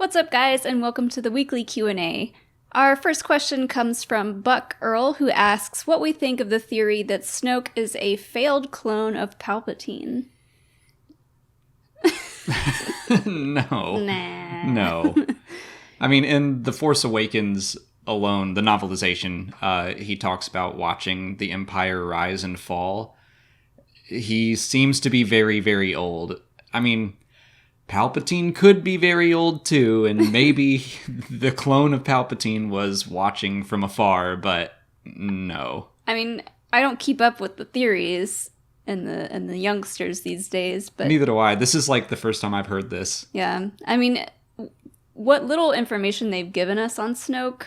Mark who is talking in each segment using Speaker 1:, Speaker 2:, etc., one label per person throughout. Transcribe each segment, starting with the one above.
Speaker 1: What's up, guys, and welcome to the weekly Q&A. Our first question comes from Buck Earl, who asks what we think of the theory that Snoke is a failed clone of Palpatine.
Speaker 2: No.
Speaker 1: Nah.
Speaker 2: No. I mean, in The Force Awakens alone, the novelization, he talks about watching the Empire rise and fall. He seems to be very, very old. I mean, Palpatine could be very old too, and maybe the clone of Palpatine was watching from afar, but no.
Speaker 1: I mean, I don't keep up with the theories and the youngsters these days, but
Speaker 2: Neither do I. This is like the first time I've heard this.
Speaker 1: yeah. I mean, what little information they've given us on Snoke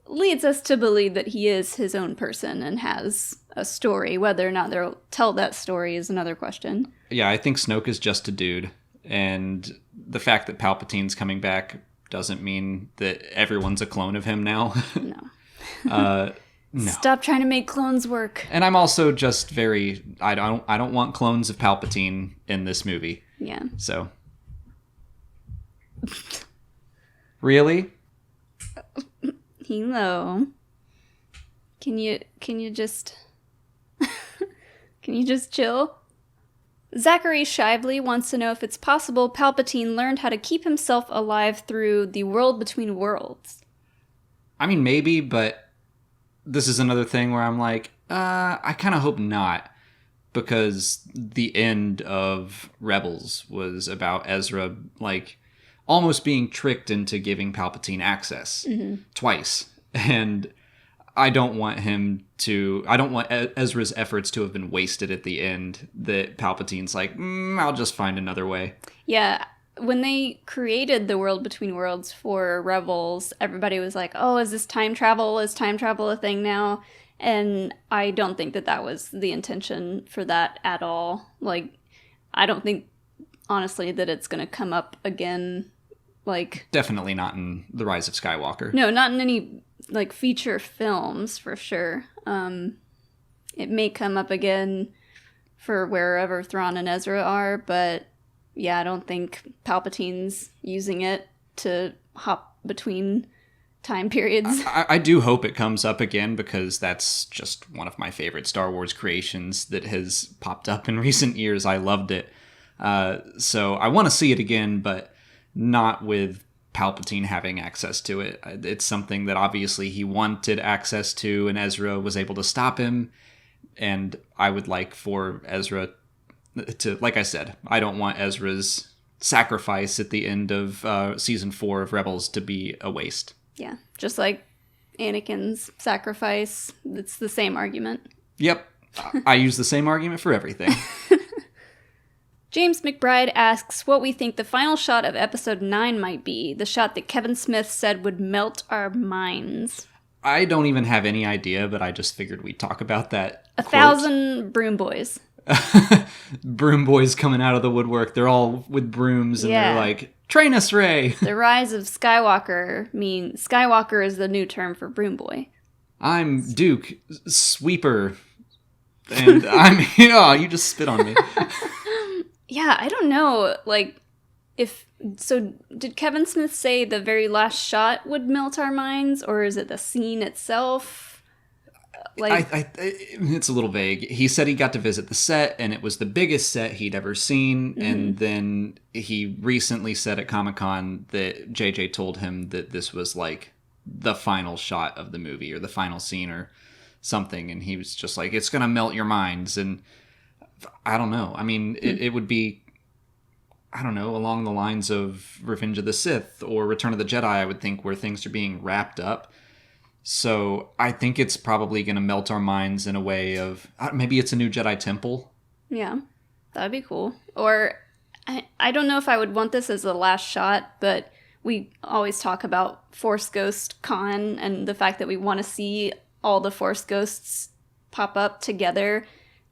Speaker 1: leads us to believe that he is his own person and has a story. Whether or not they'll tell that story is another question.
Speaker 2: Yeah, I think Snoke is just a dude. And the fact that Palpatine's coming back doesn't mean that everyone's a clone of him now.
Speaker 1: No.
Speaker 2: No.
Speaker 1: Stop trying to make clones work.
Speaker 2: And I'm also just very I don't want clones of Palpatine in this movie.
Speaker 1: Yeah.
Speaker 2: So really?
Speaker 1: Hello. Can you just can you just chill? Zachary Shively wants to know if it's possible Palpatine learned how to keep himself alive through the world between worlds.
Speaker 2: I mean, maybe, but this is another thing where I'm like, I kind of hope not, because the end of Rebels was about Ezra, like, almost being tricked into giving Palpatine access twice. And I don't want Ezra's efforts to have been wasted at the end, that Palpatine's like, I'll just find another way.
Speaker 1: Yeah, when they created the world between worlds for Rebels, everybody was like, oh, is this time travel? Is time travel a thing now? And I don't think that was the intention for that at all. Like, I don't think, honestly, that it's going to come up again. Like,
Speaker 2: definitely not in The Rise of Skywalker.
Speaker 1: No, not in any, like, feature films, for sure. It may come up again for wherever Thrawn and Ezra are, but yeah, I don't think Palpatine's using it to hop between time periods.
Speaker 2: I do hope it comes up again, because that's just one of my favorite Star Wars creations that has popped up in recent years. I loved it. So I want to see it again, but not with Palpatine having access to it. It's something that obviously he wanted access to, and Ezra was able to stop him. And I would like for Ezra to, like I said, I don't want Ezra's sacrifice at the end of season 4 of Rebels to be a waste.
Speaker 1: Yeah, just like Anakin's sacrifice. It's the same argument.
Speaker 2: Yep, I use the same argument for everything.
Speaker 1: James McBride asks what we think the final shot of episode 9 might be, the shot that Kevin Smith said would melt our minds.
Speaker 2: I don't even have any idea, but I just figured we'd talk about that.
Speaker 1: 1,000 broom boys.
Speaker 2: Broom boys coming out of the woodwork. They're all with brooms, and they're like, train us, Rey!
Speaker 1: The Rise of Skywalker Skywalker is the new term for broom boy.
Speaker 2: I'm Duke, sweeper, and I'm... Oh, you just spit on me.
Speaker 1: Yeah, I don't know, like, so did Kevin Smith say the very last shot would melt our minds, or is it the scene itself? Like,
Speaker 2: it's a little vague. He said he got to visit the set, and it was the biggest set he'd ever seen, and then he recently said at Comic-Con that JJ told him that this was, like, the final shot of the movie, or the final scene, or something, and he was just like, it's gonna melt your minds, and I don't know. I mean, it would be, I don't know, along the lines of Revenge of the Sith or Return of the Jedi, I would think, where things are being wrapped up. So I think it's probably going to melt our minds in a way of, maybe it's a new Jedi temple.
Speaker 1: Yeah, that'd be cool. Or, I don't know if I would want this as the last shot, but we always talk about Force Ghost Con and the fact that we want to see all the Force Ghosts pop up together.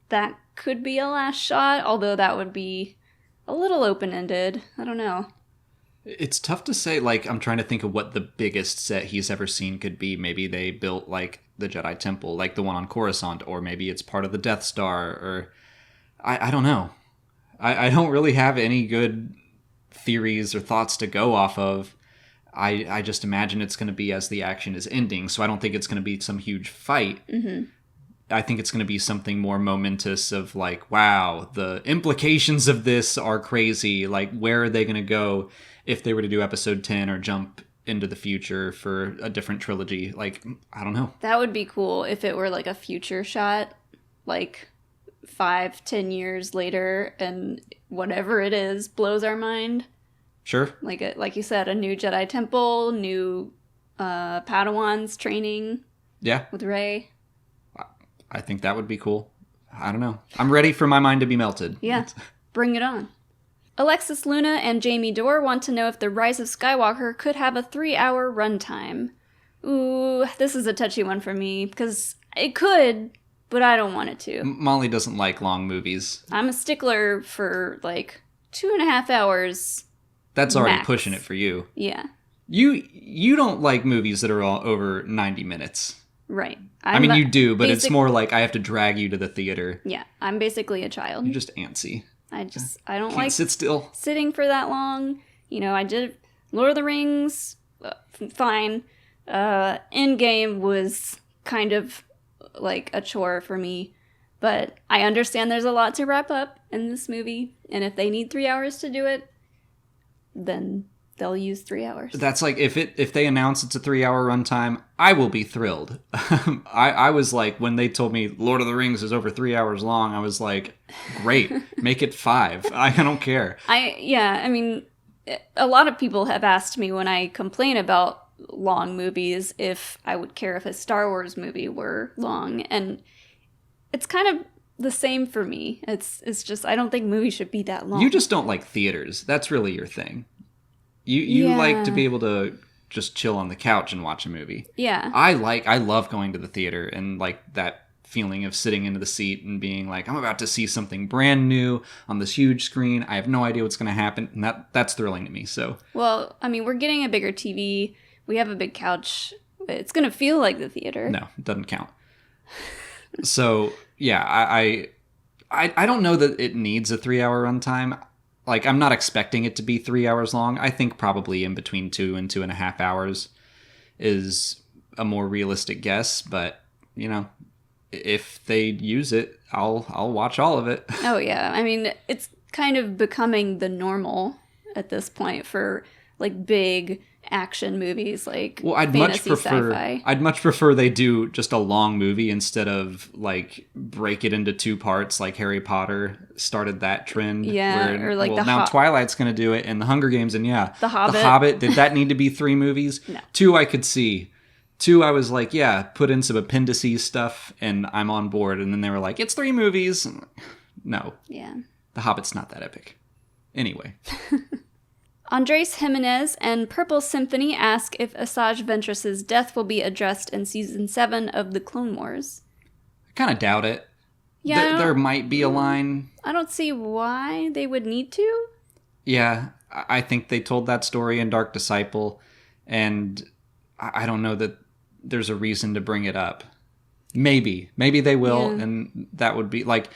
Speaker 1: That could be a last shot, although that would be a little open-ended. I don't know.
Speaker 2: It's tough to say. Like, I'm trying to think of what the biggest set he's ever seen could be. Maybe they built, like, the Jedi Temple, like the one on Coruscant, or maybe it's part of the Death Star, or... I don't know. I don't really have any good theories or thoughts to go off of. I just imagine it's going to be as the action is ending. So I don't think it's going to be some huge fight.
Speaker 1: Mm-hmm.
Speaker 2: I think it's going to be something more momentous of like, wow, the implications of this are crazy. Like, where are they going to go if they were to do episode 10 or jump into the future for a different trilogy? Like, I don't know.
Speaker 1: That would be cool if it were like a future shot, like 5-10 years later, and whatever it is blows our mind.
Speaker 2: Sure.
Speaker 1: Like you said, a new Jedi temple, new Padawans training.
Speaker 2: Yeah.
Speaker 1: With Rey.
Speaker 2: I think that would be cool. I don't know. I'm ready for my mind to be melted.
Speaker 1: Yeah, bring it on. Alexis Luna and Jamie Dorr want to know if the Rise of Skywalker could have a 3-hour runtime. Ooh, this is a touchy one for me, because it could, but I don't want it to.
Speaker 2: Molly doesn't like long movies.
Speaker 1: I'm a stickler for, like, 2.5 hours.
Speaker 2: That's already
Speaker 1: max.
Speaker 2: pushing it for you.
Speaker 1: Yeah.
Speaker 2: You don't like movies that are all over 90 minutes.
Speaker 1: Right.
Speaker 2: I mean, you do, but it's more like I have to drag you to the theater.
Speaker 1: Yeah, I'm basically a child.
Speaker 2: You're just antsy.
Speaker 1: I don't
Speaker 2: Can't
Speaker 1: like
Speaker 2: sit still.
Speaker 1: Sitting for that long. You know, I did Lord of the Rings, fine. Endgame was kind of like a chore for me, but I understand there's a lot to wrap up in this movie, and if they need 3 hours to do it, then they'll use 3 hours.
Speaker 2: That's like, if they announce it's a 3-hour runtime, I will be thrilled. I was like, when they told me Lord of the Rings is over 3 hours long, I was like, great, make it 5. I don't care.
Speaker 1: I mean, a lot of people have asked me when I complain about long movies if I would care if a Star Wars movie were long, and it's kind of the same for me. It's just, I don't think movies should be that long.
Speaker 2: You just don't like theaters. That's really your thing. You like to be able to just chill on the couch and watch a movie.
Speaker 1: Yeah.
Speaker 2: I love going to the theater and like that feeling of sitting into the seat and being like, I'm about to see something brand new on this huge screen. I have no idea what's going to happen. And that's thrilling to me. So,
Speaker 1: well, I mean, we're getting a bigger TV. We have a big couch. It's going to feel like the theater.
Speaker 2: No, it doesn't count. So, yeah, I don't know that it needs a 3-hour runtime. Like, I'm not expecting it to be 3 hours long. I think probably in between 2 and 2.5 hours is a more realistic guess. But, you know, if they use it, I'll watch all of it.
Speaker 1: Oh, yeah. I mean, it's kind of becoming the normal at this point for, like, big action movies, like sci-fi.
Speaker 2: I'd much prefer they do just a long movie instead of like break it into 2 parts like Harry Potter started that trend.
Speaker 1: Yeah, or like
Speaker 2: now Twilight's going to do it and the Hunger Games, and yeah,
Speaker 1: The
Speaker 2: Hobbit. Did that need to be 3 movies?
Speaker 1: No.
Speaker 2: 2 I could see. 2 I was like, yeah, put in some appendices stuff and I'm on board. And then they were like, it's 3 movies. No.
Speaker 1: Yeah.
Speaker 2: The Hobbit's not that epic. Anyway.
Speaker 1: Andres Jimenez and Purple Symphony ask if Asajj Ventress's death will be addressed in Season 7 of The Clone Wars.
Speaker 2: I kind of doubt it.
Speaker 1: Yeah,
Speaker 2: there might be a line.
Speaker 1: I don't see why they would need to.
Speaker 2: Yeah, I think they told that story in Dark Disciple, and I don't know that there's a reason to bring it up. Maybe they will, and that would be like,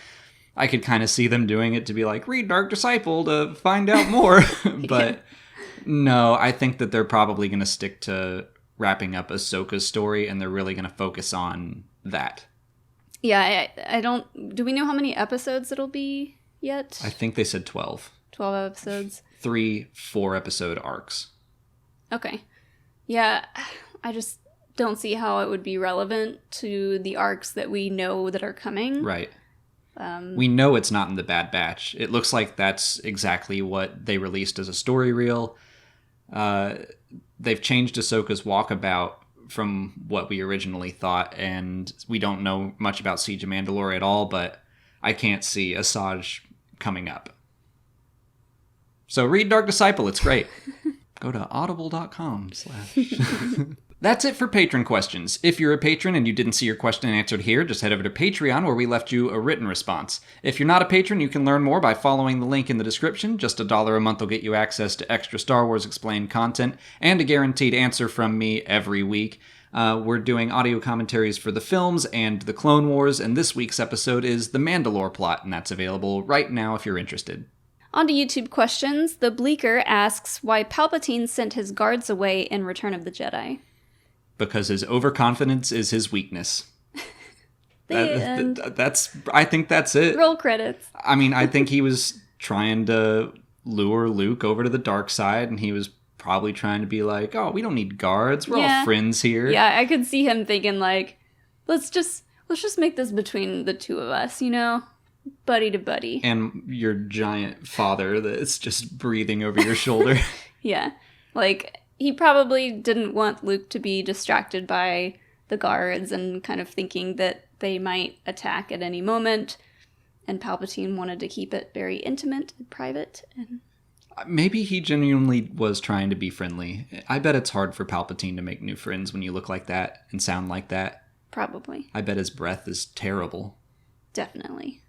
Speaker 2: I could kind of see them doing it to be like, read Dark Disciple to find out more. But no, I think that they're probably going to stick to wrapping up Ahsoka's story, and they're really going to focus on that.
Speaker 1: Yeah, I don't... Do we know how many episodes it'll be yet?
Speaker 2: I think they said 12.
Speaker 1: 12 episodes?
Speaker 2: 3 4-episode arcs.
Speaker 1: Okay. Yeah, I just don't see how it would be relevant to the arcs that we know that are coming.
Speaker 2: Right. We know it's not in the Bad Batch. It looks like that's exactly what they released as a story reel. They've changed Ahsoka's walkabout from what we originally thought, and we don't know much about Siege of Mandalore at all, but I can't see Asajj coming up. So read Dark Disciple, it's great. Go to audible.com/ That's it for patron questions. If you're a patron and you didn't see your question answered here, just head over to Patreon where we left you a written response. If you're not a patron, you can learn more by following the link in the description. Just $1 a month will get you access to extra Star Wars Explained content and a guaranteed answer from me every week. We're doing audio commentaries for the films and the Clone Wars, and this week's episode is The Mandalore Plot, and that's available right now if you're interested.
Speaker 1: On to YouTube questions. The Bleaker asks why Palpatine sent his guards away in Return of the Jedi.
Speaker 2: Because his overconfidence is his weakness. I think that's it.
Speaker 1: Roll credits.
Speaker 2: I mean, I think he was trying to lure Luke over to the dark side, and he was probably trying to be like, oh, we don't need guards. We're all friends here.
Speaker 1: Yeah, I could see him thinking like, let's just make this between the two of us, you know? Buddy to buddy.
Speaker 2: And your giant father that's just breathing over your shoulder.
Speaker 1: Yeah. Like, he probably didn't want Luke to be distracted by the guards and kind of thinking that they might attack at any moment. And Palpatine wanted to keep it very intimate and private. And
Speaker 2: maybe he genuinely was trying to be friendly. I bet it's hard for Palpatine to make new friends when you look like that and sound like that.
Speaker 1: Probably.
Speaker 2: I bet his breath is terrible.
Speaker 1: Definitely.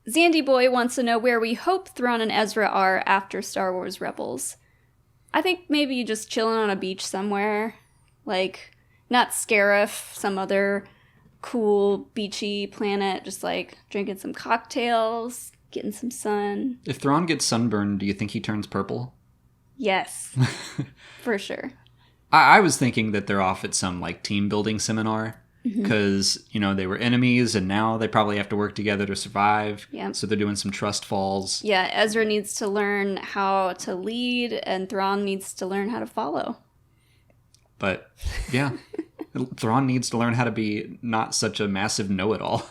Speaker 1: Zandy Boy wants to know where we hope Thrawn and Ezra are after Star Wars Rebels. I think maybe just chilling on a beach somewhere. Like, not Scarif, some other cool beachy planet, just like drinking some cocktails, getting some sun.
Speaker 2: If Thrawn gets sunburned, do you think he turns purple?
Speaker 1: Yes. For sure.
Speaker 2: I was thinking that they're off at some like team building seminar. Because, you know, they were enemies and now they probably have to work together to survive.
Speaker 1: Yeah.
Speaker 2: So they're doing some trust falls.
Speaker 1: Yeah, Ezra needs to learn how to lead and Thrawn needs to learn how to follow.
Speaker 2: But, yeah, Thrawn needs to learn how to be not such a massive know-it-all.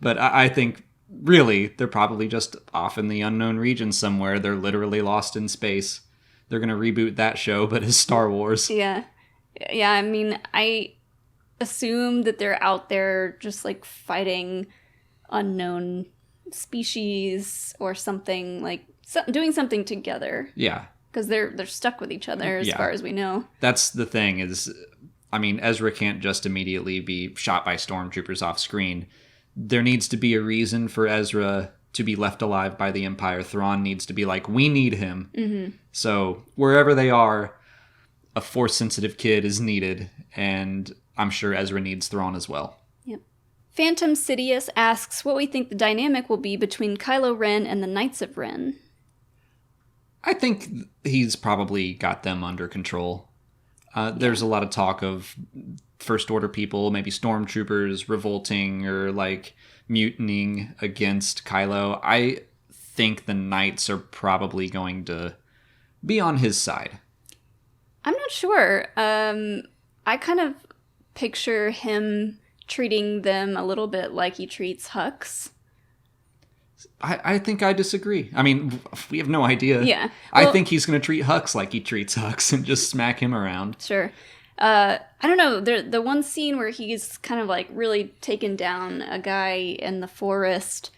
Speaker 2: But I think, really, they're probably just off in the unknown region somewhere. They're literally lost in space. They're going to reboot that show, but as Star Wars.
Speaker 1: Yeah. Yeah, I mean, I assume that they're out there just like fighting unknown species or something, like doing something together.
Speaker 2: Yeah.
Speaker 1: Because they're stuck with each other as far as we know.
Speaker 2: That's the thing is, I mean, Ezra can't just immediately be shot by stormtroopers off screen. There needs to be a reason for Ezra to be left alive by the Empire. Thrawn needs to be like, we need him. So wherever they are, a Force-sensitive kid is needed, and I'm sure Ezra needs Thrawn as well.
Speaker 1: Yep. Phantom Sidious asks what we think the dynamic will be between Kylo Ren and the Knights of Ren.
Speaker 2: I think he's probably got them under control. There's a lot of talk of First Order people, maybe stormtroopers, revolting or like mutinying against Kylo. I think the Knights are probably going to be on his side.
Speaker 1: I'm not sure. I kind of picture him treating them a little bit like he treats Hux.
Speaker 2: I think I disagree. I mean, we have no idea.
Speaker 1: Yeah.
Speaker 2: Well, I think he's going to treat Hux like he treats Hux and just smack him around.
Speaker 1: Sure. I don't know. The one scene where he's kind of like really taken down a guy in the forest,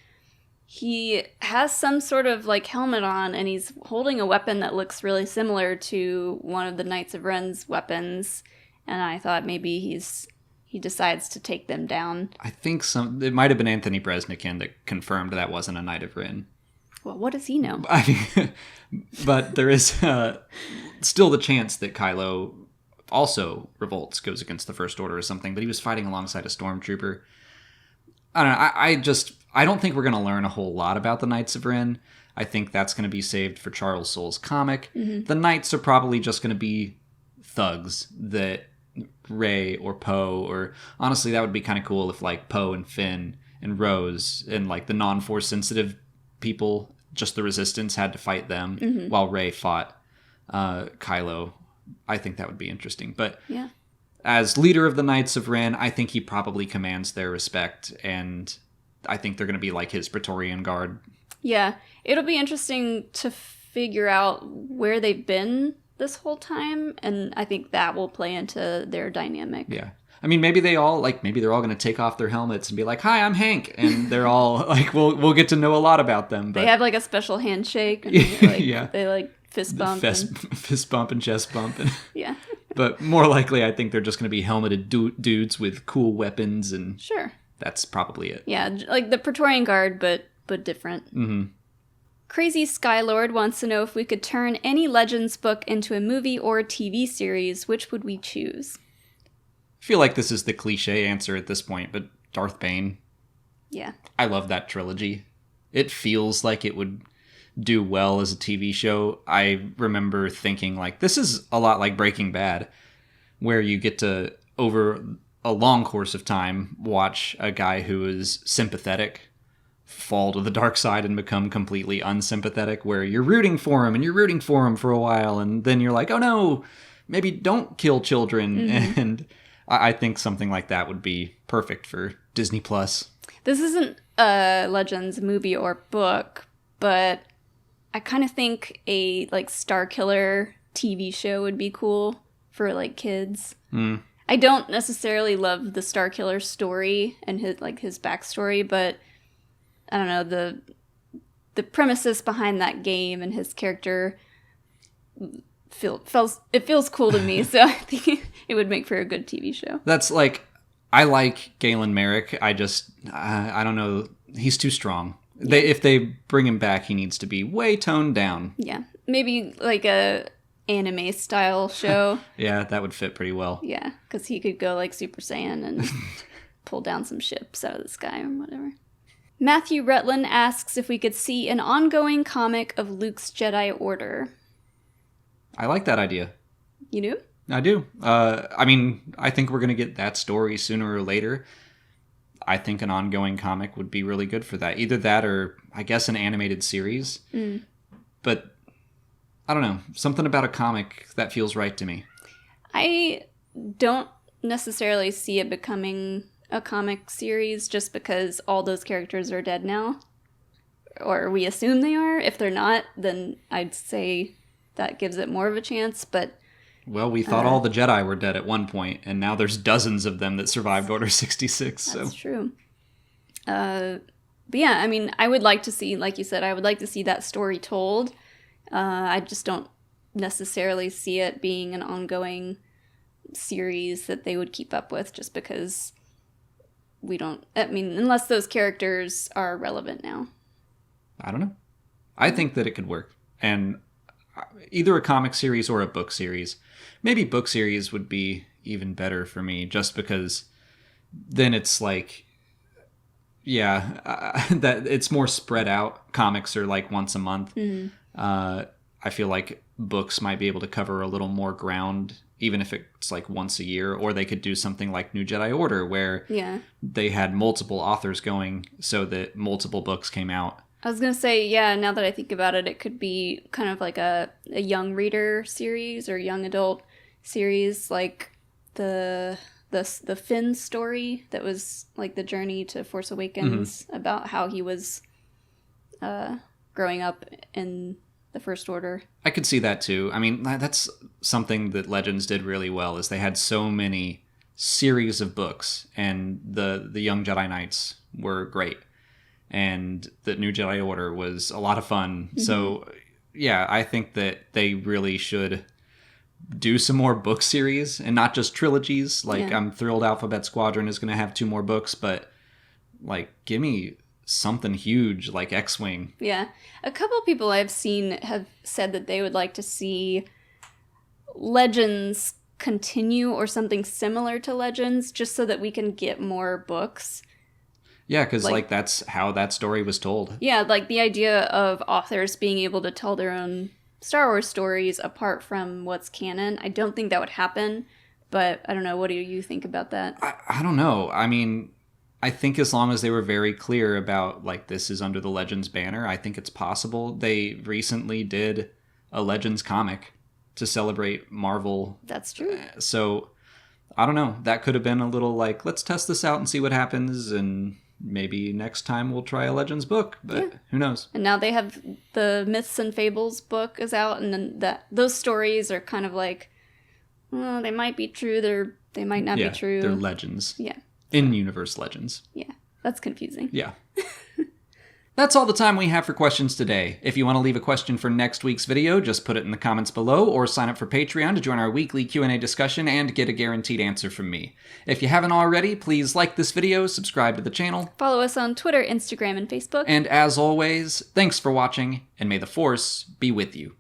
Speaker 1: he has some sort of like helmet on and he's holding a weapon that looks really similar to one of the Knights of Ren's weapons. And I thought maybe he decides to take them down.
Speaker 2: I think it might have been Anthony Breznican that confirmed that wasn't a Knight of Ren.
Speaker 1: Well, what does he know?
Speaker 2: But there is still the chance that Kylo also revolts, goes against the First Order or something, but he was fighting alongside a stormtrooper. I don't know. I don't think we're going to learn a whole lot about the Knights of Ren. I think that's going to be saved for Charles Soule's comic. The Knights are probably just going to be thugs that Rey or Poe, or honestly that would be kind of cool if like Poe and Finn and Rose and like the non-Force sensitive people, just the Resistance, had to fight them while Rey fought Kylo. I think that would be interesting. But
Speaker 1: yeah,
Speaker 2: as leader of the Knights of Ren, I think he probably commands their respect, and I think they're going to be like his Praetorian Guard. Yeah,
Speaker 1: it'll be interesting to figure out where they've been this whole time, and I think that will play into their dynamic.
Speaker 2: Yeah. I mean, maybe they're all going to take off their helmets and be like, "Hi, I'm Hank," and they're all like, "We'll get to know a lot about them." But
Speaker 1: they have like a special handshake. And they like fist bump,
Speaker 2: fist bump and chest bump. And
Speaker 1: yeah.
Speaker 2: But more likely, I think they're just going to be helmeted dudes with cool weapons, and
Speaker 1: sure,
Speaker 2: that's probably it.
Speaker 1: Yeah, like the Praetorian Guard, but different. Crazy Skylord wants to know if we could turn any Legends book into a movie or TV series, which would we choose?
Speaker 2: I feel like this is the cliche answer at this point, but Darth Bane.
Speaker 1: Yeah.
Speaker 2: I love that trilogy. It feels like it would do well as a TV show, I remember thinking, like, this is a lot like Breaking Bad, where you get to, over a long course of time, watch a guy who is sympathetic fall to the dark side and become completely unsympathetic, where you're rooting for him and you're rooting for him for a while, and then you're like, oh no, maybe don't kill children. And I think something like that would be perfect for Disney Plus.
Speaker 1: This isn't a Legends movie or book, but I kind of think a like Star Killer TV show would be cool for like kids. I don't necessarily love the Star Killer story and his backstory, but I don't know, the premises behind that game and his character feels cool to me, so I think it would make for a good TV show.
Speaker 2: That's like, I like Galen Merrick. I don't know, he's too strong. Yeah. If they bring him back, he needs to be way toned down. Yeah,
Speaker 1: maybe like a anime style show.
Speaker 2: Yeah, that would fit pretty well.
Speaker 1: Yeah, because he could go like Super Saiyan and pull down some ships out of the sky or whatever. Matthew Rutland asks if we could see an ongoing comic of Luke's Jedi Order.
Speaker 2: I like that idea.
Speaker 1: You do?
Speaker 2: I do. I mean, I think we're going to get that story sooner or later. I think an ongoing comic would be really good for that. Either that or, I guess, an animated series. But, I don't know. Something about a comic that feels right to me.
Speaker 1: I don't necessarily see it becoming a comic series just because all those characters are dead now. Or we assume they are. If they're not, then I'd say that gives it more of a chance, but...
Speaker 2: Well, we thought all the Jedi were dead at one point, and now there's dozens of them that survived Order 66.
Speaker 1: That's true. But yeah, I mean, I would like to see, like you said, I would like to see that story told. I just don't necessarily see it being an ongoing series that they would keep up with just because we don't... I mean, unless those characters are relevant now.
Speaker 2: I don't know. I think that it could work. And either a comic series or a book series. Maybe book series would be even better for me, just because then it's like, that it's more spread out. Comics are like once a month. I feel like books might be able to cover a little more ground, even if it's like once a year. Or they could do something like New Jedi Order, where they had multiple authors going so that multiple books came out.
Speaker 1: I was going to say, now that I think about it, it could be kind of like a young reader series or young adult series, like the Finn story that was like the journey to Force Awakens, about how he was growing up in the First Order.
Speaker 2: I could see that too. I mean, that's something that Legends did really well, is they had so many series of books, and the Young Jedi Knights were great. And the New Jedi Order was a lot of fun. So, yeah, I think that they really should do some more book series and not just trilogies. Like, I'm thrilled Alphabet Squadron is going to have 2 more books, but, like, give me something huge like X-Wing.
Speaker 1: Yeah. A couple people I've seen have said that they would like to see Legends continue or something similar to Legends just so that we can get more books.
Speaker 2: Yeah, because, like, that's how that story was told.
Speaker 1: Yeah, like, the idea of authors being able to tell their own Star Wars stories apart from what's canon, I don't think that would happen, but I don't know, what do you think about that?
Speaker 2: I don't know. I mean, I think as long as they were very clear about, like, this is under the Legends banner, I think it's possible. They recently did a Legends comic to celebrate Marvel.
Speaker 1: That's true.
Speaker 2: So, I don't know. That could have been a little, like, let's test this out and see what happens, and... maybe next time we'll try a Legends book, but who knows?
Speaker 1: And now they have the Myths and Fables book is out, and then those stories are kind of like, well, they might be true, they might not be true.
Speaker 2: They're legends.
Speaker 1: Yeah.
Speaker 2: In-universe legends.
Speaker 1: Yeah, that's confusing.
Speaker 2: Yeah. That's all the time we have for questions today. If you want to leave a question for next week's video, just put it in the comments below or sign up for Patreon to join our weekly Q&A discussion and get a guaranteed answer from me. If you haven't already, please like this video, subscribe to the channel.
Speaker 1: Follow us on Twitter, Instagram, and Facebook.
Speaker 2: And as always, thanks for watching, and may the Force be with you.